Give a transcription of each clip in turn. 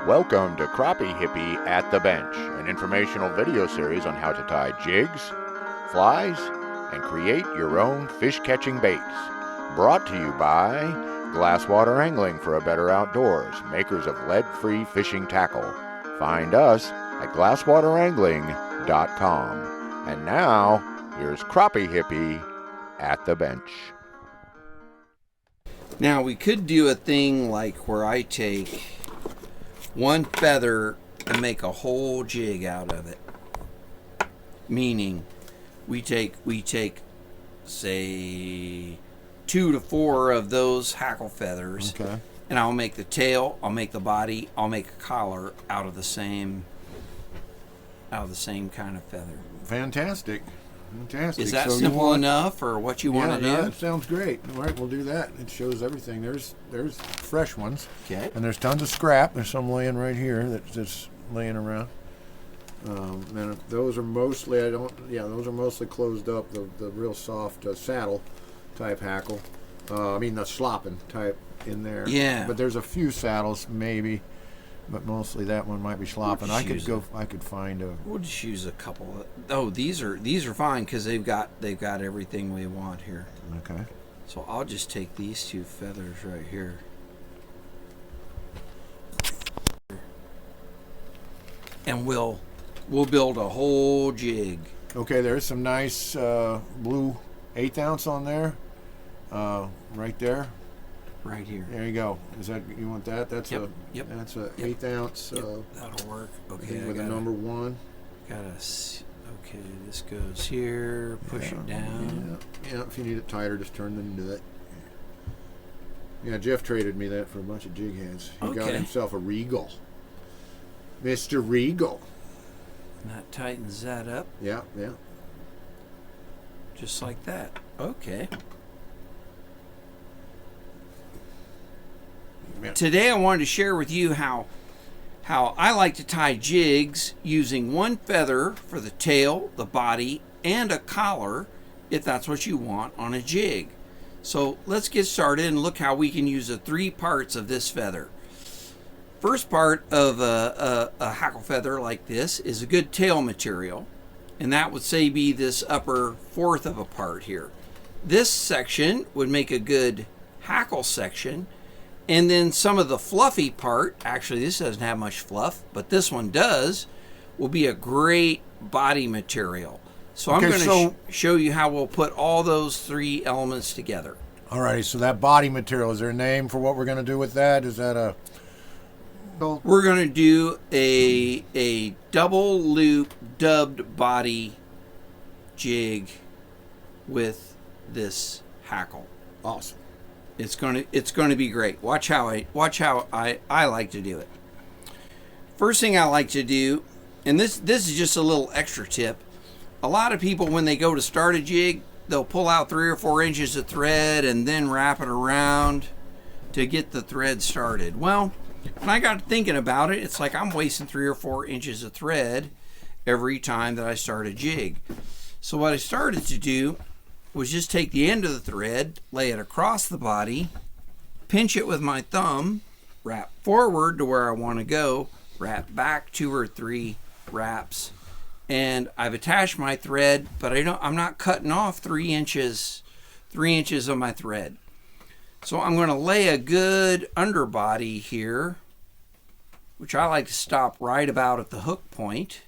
Welcome to Crappie Hippie at the Bench, an informational video series on how to tie jigs, flies, and create your own fish-catching baits. Brought to you by Glasswater Angling for a Better Outdoors, makers of lead-free fishing tackle. Find us at glasswaterangling.com. And now, here's Crappie Hippie at the Bench. Now, we could do a thing like where I take one feather and make a whole jig out of it. Meaning, we take say 2 to 4 of those hackle feathers, okay, and I'll make the tail, I'll make the body, I'll make a collar out of the same kind of feather. Fantastic. Is that so simple enough, or what you want to do? Yeah, that sounds great. All right, we'll do that. It shows everything. There's fresh ones. Okay. And there's tons of scrap. There's some laying right here that's just laying around. And those are mostly those are mostly closed up. The real soft saddle type hackle. I mean the Schlappen type in there. Yeah. But there's a few saddles maybe. But mostly that one might be Schlappen. I could find a. We'll just use a couple. These are fine because they've got everything we want here. Okay. So I'll just take these 2 feathers right here. And we'll build a whole jig. Okay, there's some nice blue 1/8 ounce on there. Right there. Right here. There you go. Is that, you want that? That's Yep. That's a Yep. 1/8 ounce. That'll work. Okay. With a number 1. Okay, this goes here. Push it down. Yeah. If you need it tighter, just turn the nut. Yeah, Jeff traded me that for a bunch of jig heads. He got himself a Regal. Mr. Regal. And that tightens that up. Yeah. Just like that. Okay. Today I wanted to share with you how I like to tie jigs using 1 feather for the tail, the body, and a collar if that's what you want on a jig. So let's get started and look how we can use the 3 parts of this feather. First part of a hackle feather like this is a good tail material, and that would say be this upper 1/4 of a part here. This section would make a good hackle section. And then some of the fluffy part, actually this doesn't have much fluff, but this one does, will be a great body material. So I'm going to show you how we'll put all those 3 elements together. All right, so that body material, is there a name for what we're going to do with that? Is that a... We're going to do a double loop dubbed body jig with this hackle. Awesome. It's going to be great. Watch how I like to do it. First thing I like to do, and this is just a little extra tip. A lot of people, when they go to start a jig, they'll pull out 3 or 4 inches of thread and then wrap it around to get the thread started. Well, when I got thinking about it, it's like I'm wasting 3 or 4 inches of thread every time that I start a jig. So what I started to do was just take the end of the thread, lay it across the body, pinch it with my thumb, wrap forward to where I want to go, wrap back 2 or 3 wraps, and I've attached my thread, but I'm not cutting off 3 inches of my thread. So I'm going to lay a good underbody here, which I like to stop right about at the hook point.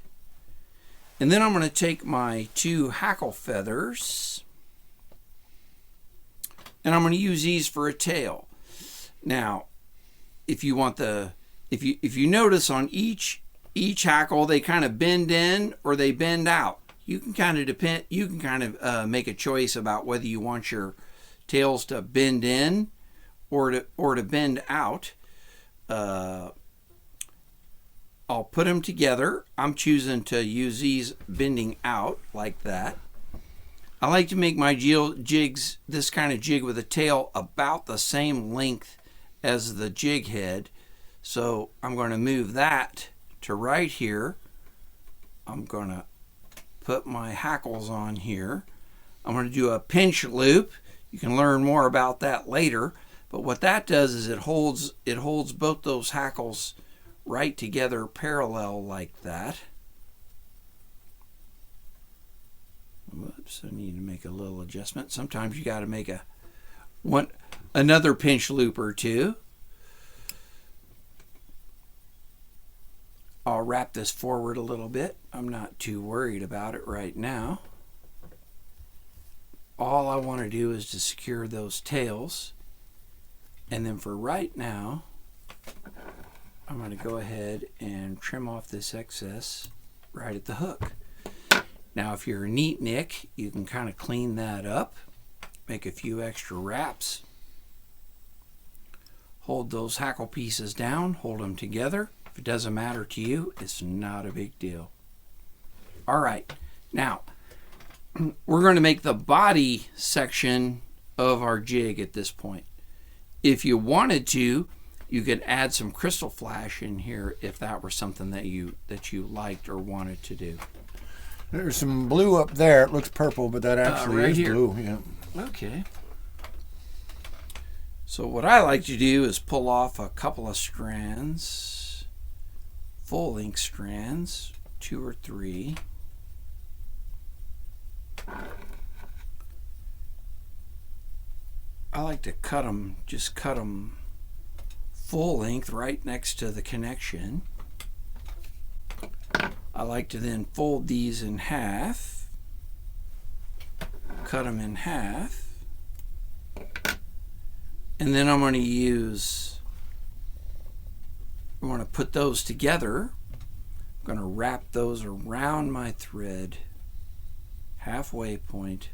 And then I'm going to take my 2 hackle feathers, and I'm going to use these for a tail. Now, if you notice on each hackle, they kind of bend in or they bend out. You can kind of make a choice about whether you want your tails to bend in or to bend out. I'll put them together. I'm choosing to use these bending out like that. I like to make my jigs, this kind of jig with a tail, about the same length as the jig head. So I'm going to move that to right here. I'm going to put my hackles on here. I'm going to do a pinch loop. You can learn more about that later. But what that does is it holds both those hackles right together parallel like that. Whoops, I need to make a little adjustment. Sometimes you got to make another pinch loop or two. I'll wrap this forward a little bit. I'm not too worried about it right now. All I want to do is to secure those tails. And then for right now, I'm going to go ahead and trim off this excess right at the hook. Now, if you're a neat Nick, you can kind of clean that up, make a few extra wraps, hold those hackle pieces down, hold them together. If it doesn't matter to you, it's not a big deal. All right, now we're going to make the body section of our jig at this point. If you wanted to, you could add some crystal flash in here if that were something that you liked or wanted to do. There's some blue up there. It looks purple, but that actually right is here. blue. Yeah. Okay. So what I like to do is pull off a couple of strands, full length strands, 2 or 3. I like to just cut them full length right next to the connection. I like to then fold these in half, cut them in half, and then I'm going to put those together. I'm going to wrap those around my thread, halfway point,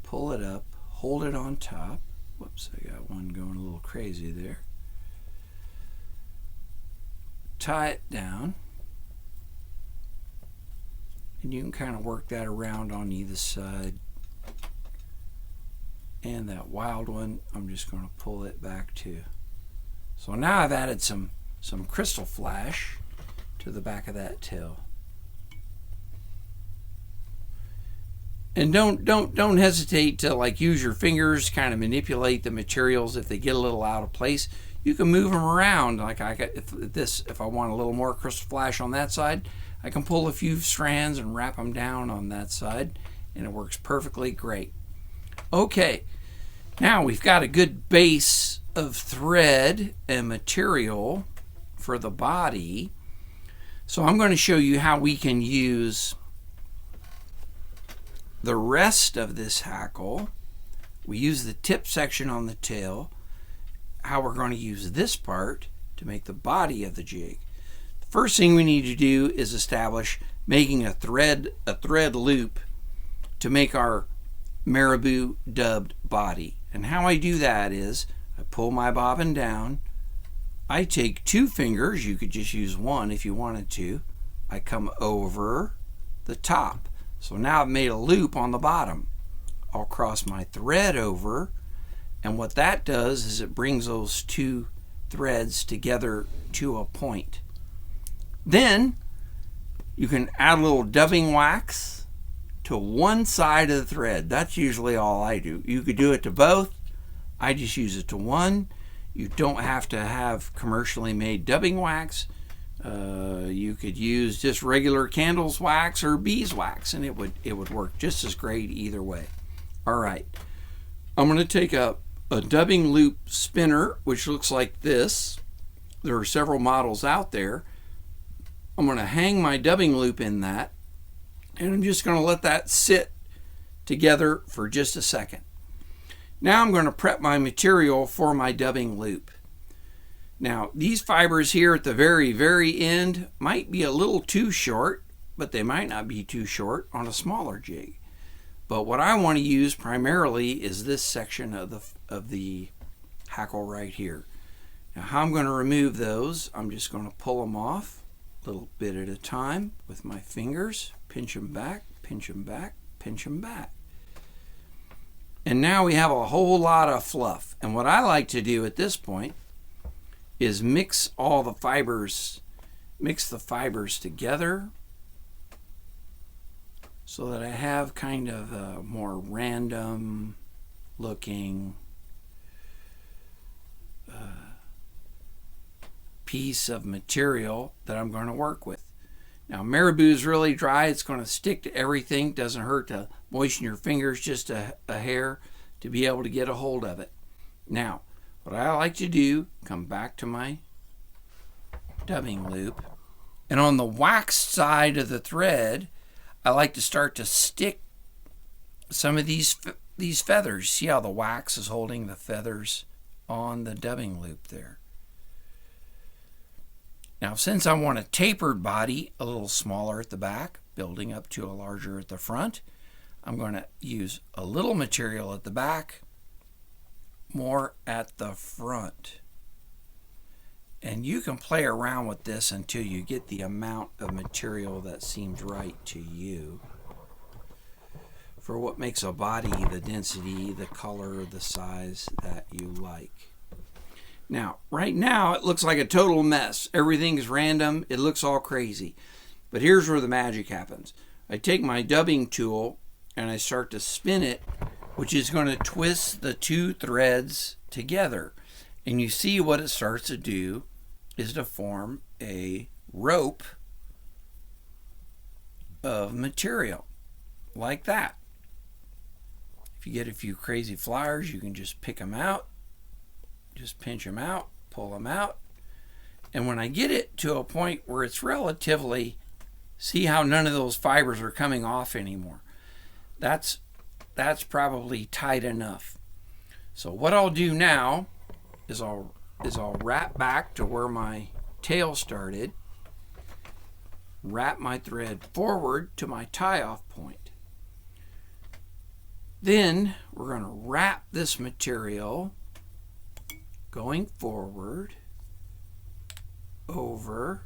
pull it up, hold it on top. Whoops, I got one going a little crazy there. Tie it down. And you can kind of work that around on either side. And that wild one, I'm just going to pull it back too. So now I've added some crystal flash to the back of that tail. And don't hesitate to use your fingers, kind of manipulate the materials if they get a little out of place. You can move them around. If I want a little more crystal flash on that side, I can pull a few strands and wrap them down on that side, and it works perfectly great. Okay, now we've got a good base of thread and material for the body. So I'm going to show you how we can use the rest of this hackle. We use the tip section on the tail, how we're going to use this part to make the body of the jig. First thing we need to do is establish making a thread loop to make our marabou dubbed body. And how I do that is I pull my bobbin down, I take 2 fingers, you could just use 1 if you wanted to, I come over the top. So now I've made a loop on the bottom. I'll cross my thread over, and what that does is it brings those 2 threads together to a point. Then you can add a little dubbing wax to one side of the thread. That's usually all I do. You could do it to both. I just use it to one. You don't have to have commercially made dubbing wax. You could use just regular candles wax or beeswax, and it would work just as great either way. All right, I'm going to take a dubbing loop spinner, which looks like this. There are several models out there. I'm going to hang my dubbing loop in that, and I'm just going to let that sit together for just a second. Now I'm going to prep my material for my dubbing loop. Now, these fibers here at the very, very end might be a little too short, but they might not be too short on a smaller jig. But what I want to use primarily is this section of the hackle right here. Now, how I'm going to remove those, I'm just going to pull them off a little bit at a time with my fingers, pinch them back, pinch them back, pinch them back. And now we have a whole lot of fluff. And what I like to do at this point is mix the fibers together so that I have kind of a more random looking piece of material that I'm going to work with. Now, marabou is really dry. It's going to stick to everything. Doesn't hurt to moisten your fingers just a hair to be able to get a hold of it. Now, what I like to do, come back to my dubbing loop, and on the waxed side of the thread, I like to start to stick some of these feathers. See how the wax is holding the feathers on the dubbing loop there. Now, since I want a tapered body, a little smaller at the back, building up to a larger at the front, I'm going to use a little material at the back, more at the front. And you can play around with this until you get the amount of material that seems right to you for what makes a body, the density, the color, the size that you like. Now, right now, it looks like a total mess. Everything is random. It looks all crazy. But here's where the magic happens. I take my dubbing tool and I start to spin it, which is going to twist the two threads together. And you see what it starts to do is to form a rope of material like that. If you get a few crazy flyers, you can just pick them out, just pinch them out, pull them out. And when I get it to a point where it's relatively, see how none of those fibers are coming off anymore. That's probably tight enough. So what I'll do now is I'll wrap back to where my tail started, wrap my thread forward to my tie-off point. Then we're going to wrap this material going forward, over,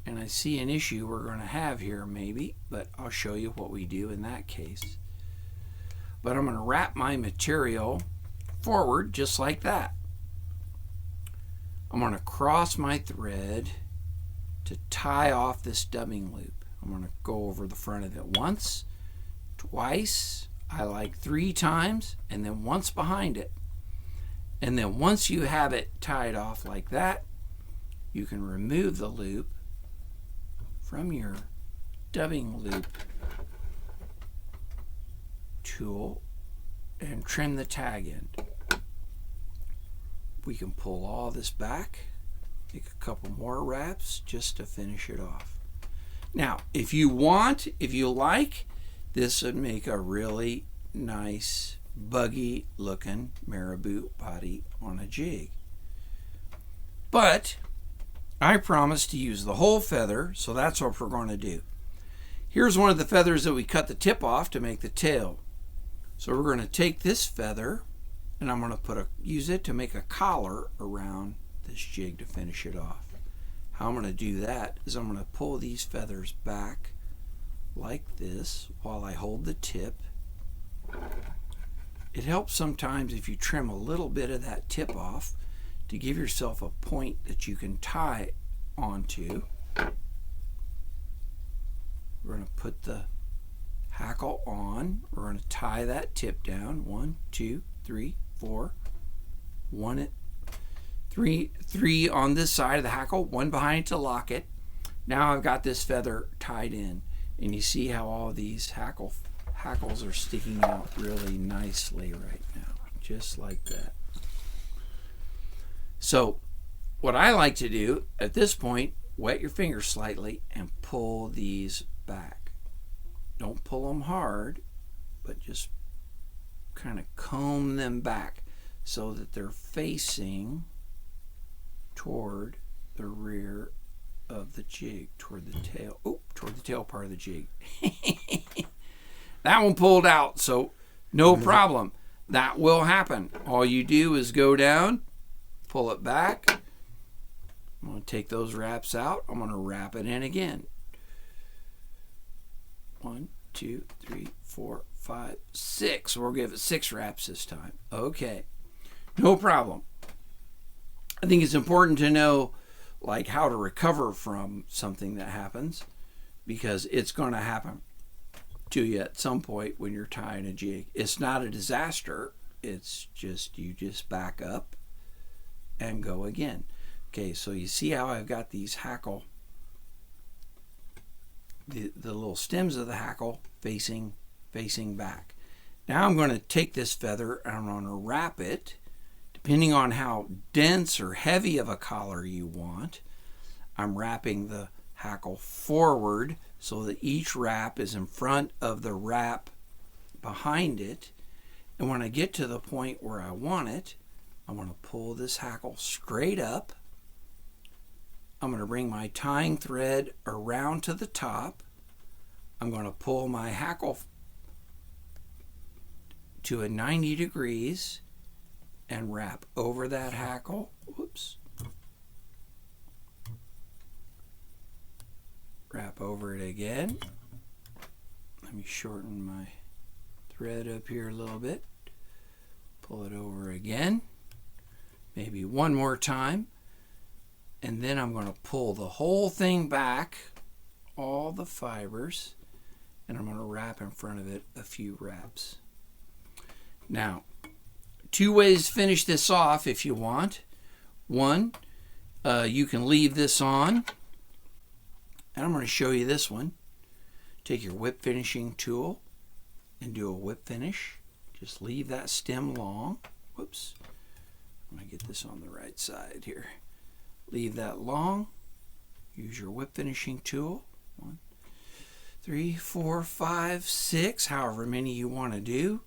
and I see an issue we're going to have here maybe, but I'll show you what we do in that case. But I'm going to wrap my material forward just like that. I'm going to cross my thread to tie off this dubbing loop. I'm going to go over the front of it once, twice, I like 3 times, and then once behind it. And then once you have it tied off like that, you can remove the loop from your dubbing loop tool and trim the tag end. We can pull all this back, make a couple more wraps just to finish it off. Now, if you like, this would make a really nice buggy looking marabou body on a jig. But I promised to use the whole feather, so that's what we're going to do. Here's one of the feathers that we cut the tip off to make the tail. So we're going to take this feather and I'm going to use it to make a collar around this jig to finish it off. How I'm going to do that is I'm going to pull these feathers back like this while I hold the tip. It helps sometimes if you trim a little bit of that tip off to give yourself a point that you can tie onto. We're going to put the hackle on. We're going to tie that tip down. 1, 2, 3, 4. 3 on this side of the hackle, 1 behind to lock it. Now I've got this feather tied in, and you see how all these hackles are sticking out really nicely right now, just like that. So what I like to do at this point, wet your fingers slightly and pull these back. Don't pull them hard, but just kind of comb them back so that they're facing toward the rear of the jig, toward the tail. Oh, toward the tail part of the jig. That one pulled out, so no problem. That will happen. All you do is go down, pull it back. I'm going to take those wraps out. I'm going to wrap it in again. 1, 2, 3, 4, 5, 6. We'll give it 6 wraps this time. Okay, no problem. I think it's important to know like how to recover from something that happens, because it's going to happen to you at some point when you're tying a jig. It's not a disaster. It's just you just back up and go again. Okay, so you see how I've got these hackle, the little stems of the hackle facing back. Now I'm going to take this feather and I'm going to wrap it, depending on how dense or heavy of a collar you want. I'm wrapping the hackle forward so that each wrap is in front of the wrap behind it. And when I get to the point where I want it, I'm going to pull this hackle straight up. I'm going to bring my tying thread around to the top. I'm going to pull my hackle to a 90 degrees and wrap over that hackle. Whoops. Wrap over it again. Let me shorten my thread up here a little bit. Pull it over again. Maybe one more time. And then I'm going to pull the whole thing back, all the fibers, and I'm going to wrap in front of it a few wraps. Now, 2 ways to finish this off if you want. One, you can leave this on, and I'm going to show you this one. Take your whip finishing tool and do a whip finish. Just leave that stem long. Whoops. I'm going to get this on the right side here. Leave that long. Use your whip finishing tool. 1, 3, 4, 5, 6, however many you want to do.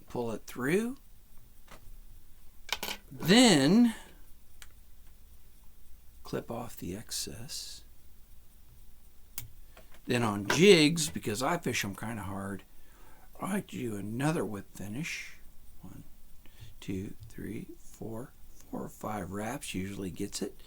Pull it through. Then clip off the excess. Then on jigs, because I fish them kind of hard, I like to do another whip finish. 1, 2, 3, 4 or 5 wraps usually gets it.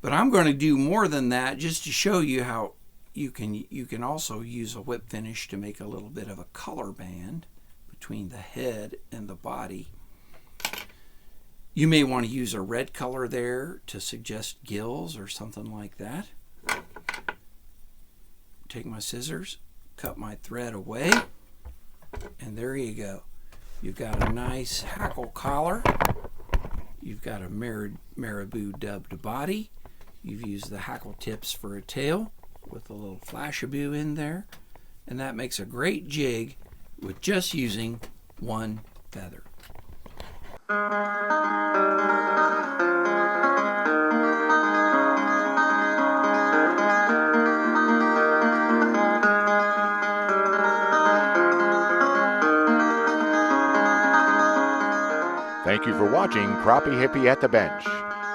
But I'm going to do more than that just to show you how you can also use a whip finish to make a little bit of a color band between the head and the body. You may want to use a red color there to suggest gills or something like that. Take my scissors, cut my thread away, and there you go. You've got a nice hackle collar. You've got a marabou dubbed body. You've used the hackle tips for a tail with a little flashabou in there. And that makes a great jig with just using one feather. Thank you for watching Crappie Hippie at the Bench.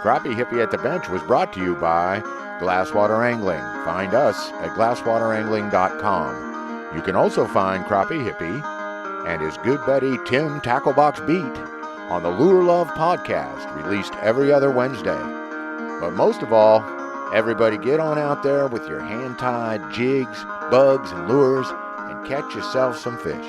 Crappie Hippie at the Bench was brought to you by Glasswater Angling. Find us at glasswaterangling.com. You can also find Crappie Hippie and his good buddy Tim Tacklebox Beat on the Lure Love podcast, released every other Wednesday. But most of all, everybody get on out there with your hand-tied jigs, bugs, and lures and catch yourself some fish.